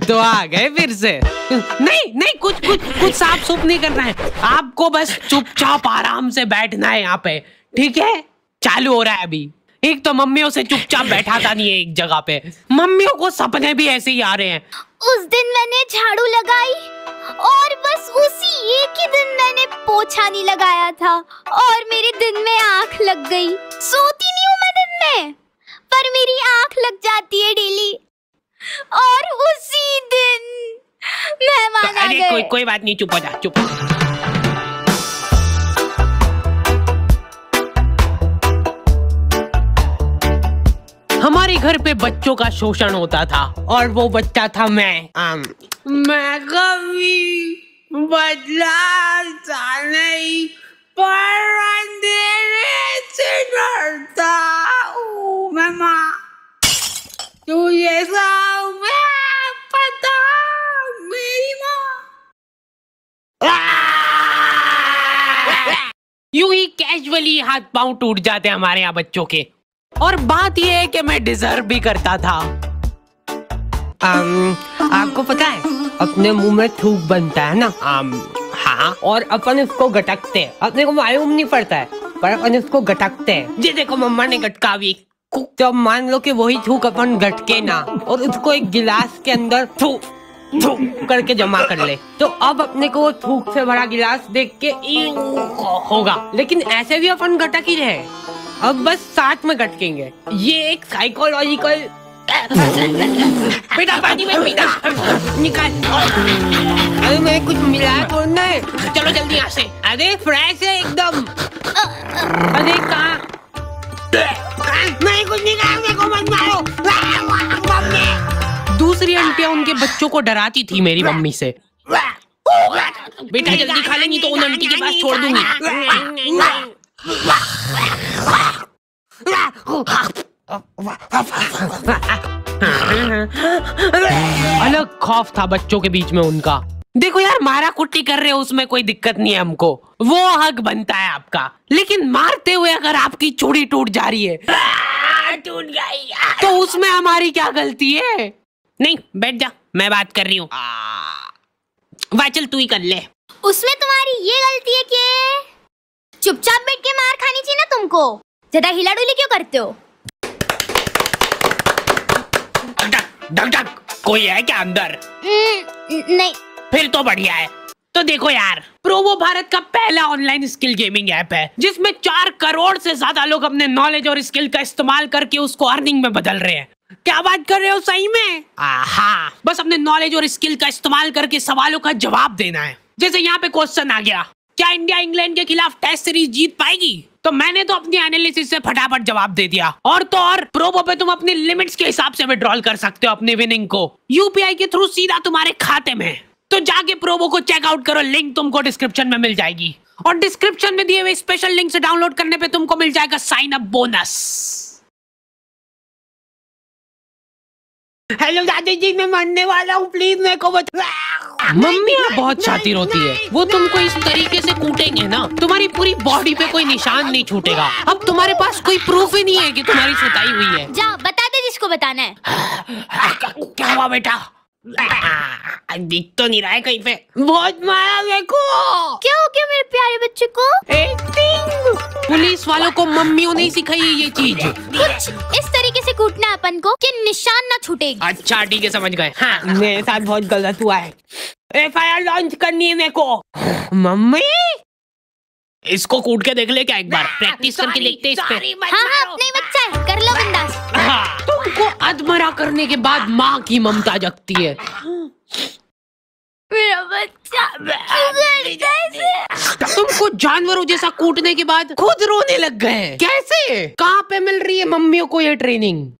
तो आ गए फिर से। नहीं नहीं, कुछ साफ सुफ नहीं करना है आपको, बस चुपचाप आराम से बैठना है यहाँ पे, ठीक है? चालू हो रहा है अभी। एक तो मम्मियों से चुपचाप बैठाता नहीं है एक जगह पे, मम्मियों को सपने भी ऐसे ही आ रहे हैं। उस दिन मैंने झाड़ू लगाई और बस उसी एक ही दिन मैंने पोछा नहीं लगाया था और मेरे दिन में आंख लग गई। सोती नहीं हूँ मैं दिन में, पर मेरी आंख लग जाती है डेली और उसी दिन मेहमान आ गए। कोई बात नहीं, चुप हो जा, चुप। हमारे घर पे बच्चों का शोषण होता था और वो बच्चा था मैं कभी बदलाता नहीं, पर अंधेरे से डरता हूँ मैं माँ, तुझे सब पता मेरी माँ। यूं ही कैजुअली हाथ पांव टूट जाते हमारे यहाँ बच्चों के। और बात यह है कि मैं डिजर्व भी करता था। आपको पता है अपने मुंह में थूक बनता है ना? हाँ, और अपन इसको गटकते हैं, अपने को मालूम नहीं पड़ता है पर अपन इसको गटकते हैं। जी देखो मम्मा ने गटका भी। तो मान लो कि वही थूक अपन गटके ना और उसको एक गिलास के अंदर थूक करके जमा कर ले, तो अब अपने को थूक से भरा गिलास देख के होगा, लेकिन ऐसे भी अपन गटक ही रहे, अब बस साथ में गटकेंगे। ये एक साइकोलॉजिकल। बेटा पानी में पीना निकाल। अरे मैं कुछ मिलाया तो नहीं, चलो जल्दी यहाँ से। अरे फ्रेश है एकदम। अरे कहाँ? नहीं कुछ नहीं कहा, मेरे को मत मारो। दूसरी आंटियां उनके बच्चों को डराती थी मेरी मम्मी से। बेटा जल्दी खा लेंगी तो उन आंटी के पास छोड़ दूंगी। अलग खौफ था बच्चों के बीच में उनका। देखो यार, मारा कुट्टी कर रहे हो उसमें कोई दिक्कत नहीं है हमको, वो हक बनता है आपका, लेकिन मारते हुए अगर आपकी चूड़ी टूट जा रही है टूट गई तो उसमें हमारी क्या गलती है? नहीं बैठ जा, मैं बात कर रही हूँ। वाह चल तू ही कर ले। उसमें तुम्हारी ये गलती है कि चुपचाप बैठ के मार खानी चाहिए ना तुमको, ज्यादा हिला डुली क्यों करते हो? डक डक, कोई है क्या अंदर? नहीं। फिर तो बढ़िया है। तो देखो यार, प्रोवो भारत का पहला ऑनलाइन स्किल गेमिंग ऐप है जिसमें 4 करोड़ से ज्यादा लोग अपने नॉलेज और स्किल का इस्तेमाल करके उसको अर्निंग में बदल रहे हैं। क्या बात कर रहे हो सही में? हाँ, बस अपने नॉलेज और स्किल का इस्तेमाल करके सवालों का जवाब देना है। जैसे यहाँ पे क्वेश्चन आ गया, क्या इंडिया इंग्लैंड के खिलाफ टेस्ट सीरीज जीत पाएगी? तो मैंने तो अपनी एनालिसिस से फटाफट जवाब दे दिया। और तो और प्रोबो पे तुम अपनी लिमिट्स के हिसाब से विड्रॉल कर सकते हो अपने विनिंग को यूपीआई के थ्रू सीधा तुम्हारे खाते में। तो जाके प्रोबो को चेकआउट करो, लिंक तुमको डिस्क्रिप्शन में मिल जाएगी और डिस्क्रिप्शन में दिए हुए स्पेशल लिंक से डाउनलोड करने पे तुमको मिल जाएगा साइन अप बोनस। हेलो दादी जी, मैं मरने वाला हूँ, प्लीज मेरे को बचा। मम्मी बहुत शातिर होती है, वो तुमको इस तरीके से कूटेंगे ना तुम्हारी पूरी बॉडी पे कोई निशान नहीं छूटेगा। अब तुम्हारे पास कोई प्रूफ ही नहीं है कि तुम्हारी सुताई हुई है। जा बता दे जिसको बताना है। क्या हुआ बेटा? दिख तो नहीं रहा है कहीं पे। बहुत मारा मेरे को। क्या हो गया मेरे प्यारे बच्चे को? पुलिस वालों को मम्मियों नहीं सिखाई है ये चीज। कुछ इस तरीके से कूटना अपन को कि निशान ना छूटेगी। अच्छा ठीक है, समझ गए। हाँ, मेरे साथ बहुत गलत हुआ है, FIR लॉन्च करनी है मेरे को। मम्मी इसको कूट के देख ले क्या एक बार, प्रैक्टिस करके देखते इस पे। हाँ, अपने बच्चा है, कर लो बिंदास। हाँ, तुमको अधमरा करने के बाद माँ की ममता जगती है। मेरा बच्चा तुमको जानवरों जैसा कूटने के बाद खुद रोने लग गए। कैसे? कहाँ पे मिल रही है मम्मियों को ये ट्रेनिंग?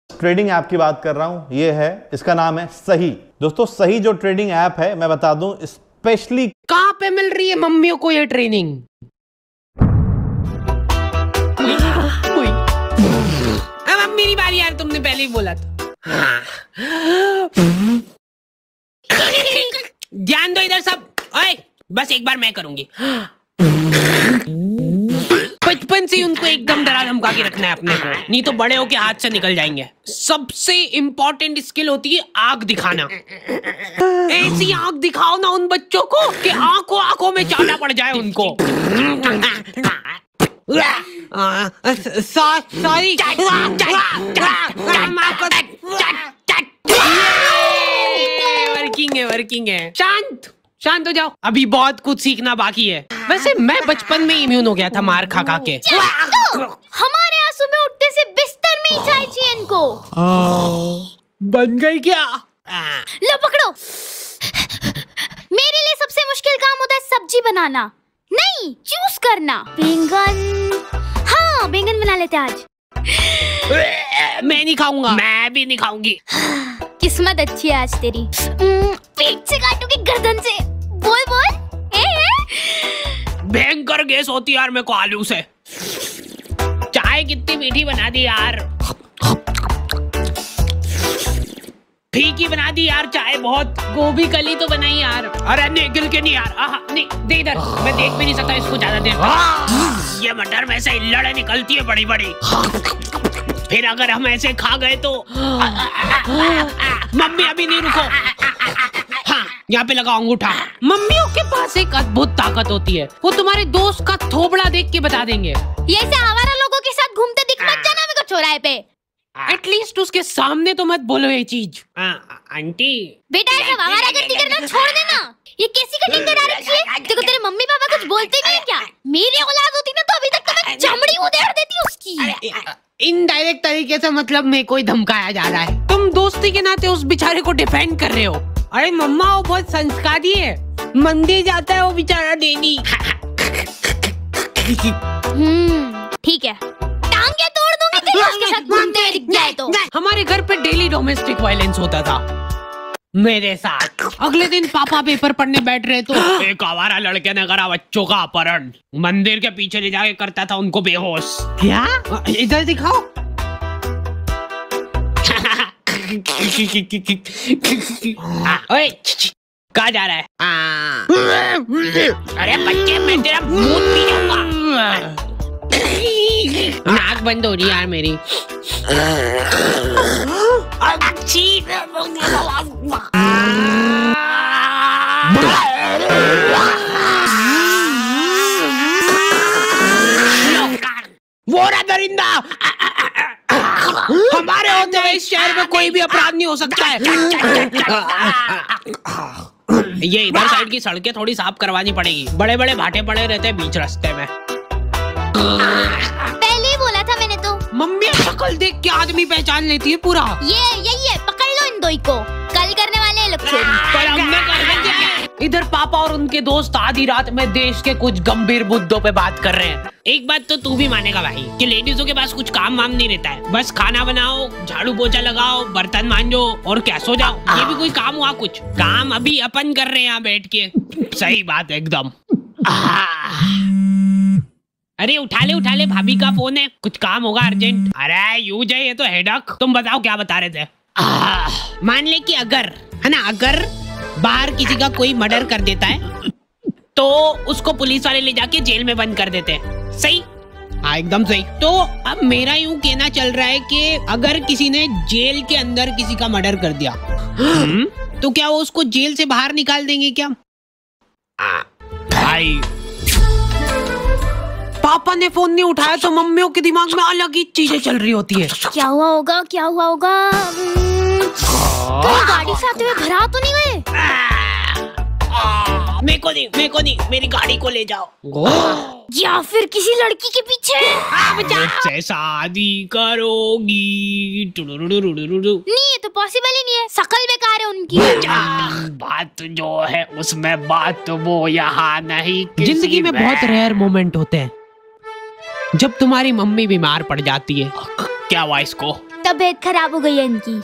ट्रेडिंग ऐप की बात कर रहा हूं, ये है, इसका नाम है सही। दोस्तों सही जो ट्रेडिंग ऐप है, मैं बता दूं स्पेशली। कहाँ पे मिल रही है मम्मियों को ये ट्रेनिंग? अब मेरी बारी यार, तुमने पहले ही बोला था। ध्यान दो इधर सब। ओए, बस एक बार मैं करूंगी। बचपन से ही उनको एकदम डरा धमका के रखना है अपने को, नहीं तो बड़े होके हाथ से निकल जाएंगे। सबसे इम्पोर्टेंट स्किल होती है आग दिखाना। ऐसी आग दिखाओ ना उन बच्चों को कि आंखों में चाटा पड़ जाए उनको। सॉरी, वर्किंग है। शांत हो जाओ, अभी बहुत कुछ सीखना बाकी है। वैसे मैं बचपन में इम्यून हो गया था मार खा खा के। हमारे आंसू में उठने से बिस्तर में ही चाय चाहिए इनको। बन गई क्या? लो पकड़ो। मेरे लिए सबसे मुश्किल काम होता है सब्जी बनाना, नहीं चूज करना। बैंगन, हाँ बैंगन बना लेते आज। मैं नहीं खाऊंगा। मैं भी नहीं खाऊंगी। किस्मत अच्छी है आज तेरी। पेट से काटूंगी गर्दन से। बोल बोल। भयंकर गैस होती यार मेरे को आलू से। चाय कितनी मीठी बना दी यार, फीकी बना दी यार चाय बहुत। गोभी कली तो बनाई यार। अरे नहीं गिल के नहीं यार, नहीं दे इधर, मैं देख भी नहीं सकता इसको ज्यादा देर। ये मटर में से लड़े निकलती है बड़ी बड़ी, फिर अगर हम ऐसे खा गए तो। मम्मी अभी नहीं, रुको। हाँ यहाँ पे लगा अंगूठा। मम्मियों के पास एक अद्भुत ताकत होती है, वो तुम्हारे दोस्त का थोबड़ा देख के बता देंगे। ये ऐसे आवारा लोगों के साथ घूमते दिख मत जाना मेरे को चौराहे पे। एटलीस्ट उसके सामने तो मत बोलो ये चीज। आंटी बेटा ऐसा आवारा गलती करना छोड़ देना। ये कैसी कटिंग करा रखी है? देखो तेरे मम्मी पापा कुछ बोलते नहीं है क्या? मेरी औलाद होती ना तो अभी तक तो मैं चमड़ी उधेड़ देती उसकी। इनडायरेक्ट तरीके से मतलब मेरे को ही धमकाया जा रहा है। तुम दोस्ती के नाते उस बेचारे को डिफेंड कर रहे हो। अरे मम्मा वो बहुत संस्कारी है, मंदिर जाता है वो बेचारा डेली। ठीक है, टांगे तोड़ दूंगी तेरी उसके साथ घूमते हुए दिख जाए तो। हमारे घर पे डेली डोमेस्टिक वायलेंस होता था मेरे साथ। अगले दिन पापा पेपर पढ़ने बैठ रहे तो एक आवारा लड़के ने करा बच्चों का अपहरण। मंदिर के पीछे ले जाके करता था उनको बेहोश। क्या? इधर दिखाओ। ओए कहाँ जा रहा है? अरे बच्चे मैं तेरा मुंह पी जाऊंगा। नाक बंद हो रही यार मेरी। वो रहा दरिंदा। हमारे होते हुए इस शहर में कोई भी अपराध नहीं हो सकता है। ये इधर साइड की सड़कें थोड़ी साफ करवानी पड़ेगी, बड़े बड़े भाटे पड़े रहते हैं बीच रास्ते में। पहले ही बोला था मैंने तो। मम्मी शक्ल देख के आदमी पहचान लेती है पूरा। ये यही है, पकड़ लो इन दो को, कल करने वाले हैं लोग चोरी। पर हमने कर दिया है। इधर पापा और उनके दोस्त आधी रात में देश के कुछ गंभीर मुद्दों पे बात कर रहे हैं। एक बात तो तू भी मानेगा भाई कि लेडीजों के पास कुछ काम वाम नहीं रहता है, बस खाना बनाओ, झाड़ू पोछा लगाओ, बर्तन मांजो और क्या सो जाओ। ये भी कोई काम हुआ? कुछ काम अभी अपन कर रहे हैं यहाँ बैठ के। सही बात है एकदम। अरे उठा ले भाभी का फोन है, कुछ काम होगा अर्जेंट। अरे यूज है ये तो हेडक। तुम बताओ क्या बता रहे थे? मान ले कि अगर है ना, अगर बाहर किसी का कोई मर्डर कर देता है तो उसको पुलिस वाले ले जाके जेल में बंद कर देते हैं। सही? हाँ एकदम सही। तो अब मेरा यूं कहना चल रहा है कि अगर किसी ने जेल के अंदर किसी का मर्डर कर दिया तो क्या वो उसको जेल से बाहर निकाल देंगे क्या? भाई पापा ने फोन नहीं उठाया तो मम्मियों के दिमाग में अलग ही चीजें चल रही होती है। क्या हुआ होगा? कोई गाड़ी से आते हुए घर आ तो नहीं गए? मेरे को नहीं, मेरी गाड़ी को ले जाओ। या फिर किसी लड़की के पीछे? मुझसे शादी करोगी? नहीं ये तो पॉसिबल ही नहीं है, शकल बेकार है उनकी। बात जो है उसमें बात वो यहाँ नहीं। जिंदगी में बहुत रेयर मोमेंट होते हैं जब तुम्हारी मम्मी बीमार पड़ जाती है। क्या हुआ इसको? तबीयत खराब हो गई है इनकी।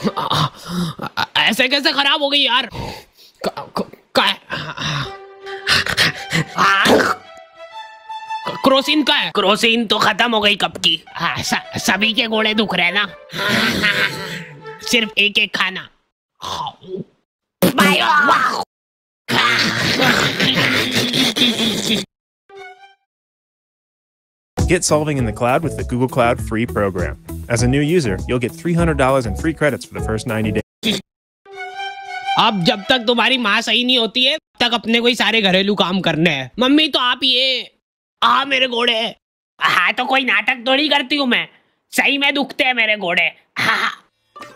ऐसे कैसे खराब हो गई यार? क्रोसिन का है? क्रोसिन तो खत्म हो गई कब की। सभी के गोड़े दुख रहे ना, सिर्फ एक एक खाना। Get solving in the cloud with the Google Cloud free program. As a new user, you'll get $300 in free credits for the first 90 days. अब जब तक तुम्हारी माँ सही नहीं होती है तक अपने को ही सारे घरेलू काम करने हैं। मम्मी तो आप ये मेरे घोड़े। हाँ तो कोई नाटक थोड़ी करती हूँ मैं, सही में दुखते हैं मेरे घोड़े। हाँ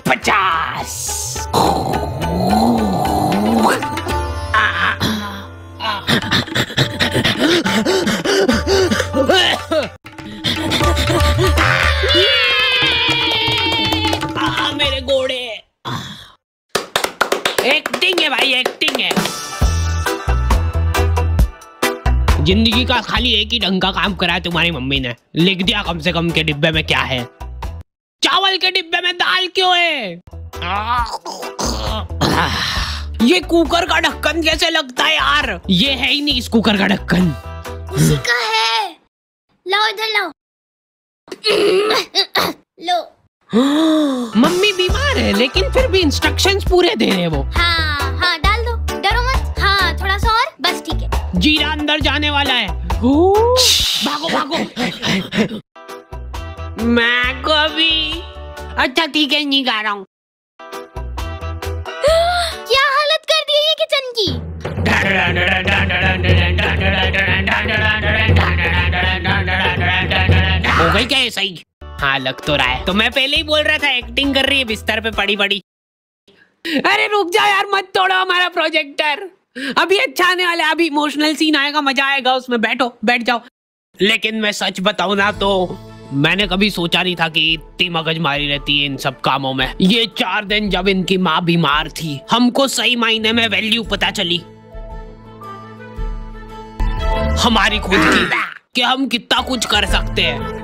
50। मेरे घोड़े। एक्टिंग है भाई, एक्टिंग है। जिंदगी का खाली एक ही ढंग का काम करा है तुम्हारी मम्मी ने। लिख दिया कम से कम के डिब्बे में क्या है। चावल के डिब्बे में दाल क्यों है? ये कुकर का ढक्कन कैसे लगता है यार? ये है ही नहीं इस कुकर का ढक्कन। उसी का है। लाओ इधर लाओ। लो। मम्मी बीमार है लेकिन फिर भी इंस्ट्रक्शंस पूरे दे रहे वो। हाँ हाँ डाल दो, डरो मत। हाँ थोड़ा सा और, बस ठीक है। जीरा अंदर जाने वाला है। भागो भागो। मैं कभी। अच्छा ठीक है, नहीं गा रहा हूँ। क्या हालत कर दी है ये किचन की। हो गई क्या ये सही? हाँ लग तो रहा है। तो मैं पहले ही बोल रहा था एक्टिंग कर रही है बिस्तर पे पड़ी पड़ी। अरे रुक जाओ यार, मत तोड़ो हमारा प्रोजेक्टर। अभी अच्छा आने वाला है, अभी इमोशनल सीन आएगा, मजा आएगा उसमें। बैठ जाओ। लेकिन मैं सच बताऊं ना तो मैंने कभी सोचा नहीं था कि इतनी मगजमारी रहती है इन सब कामों में। ये 4 दिन जब इनकी माँ बीमार थी, हमको सही मायने में वैल्यू पता चली हमारी खुद की, कि हम कितना कुछ कर सकते हैं।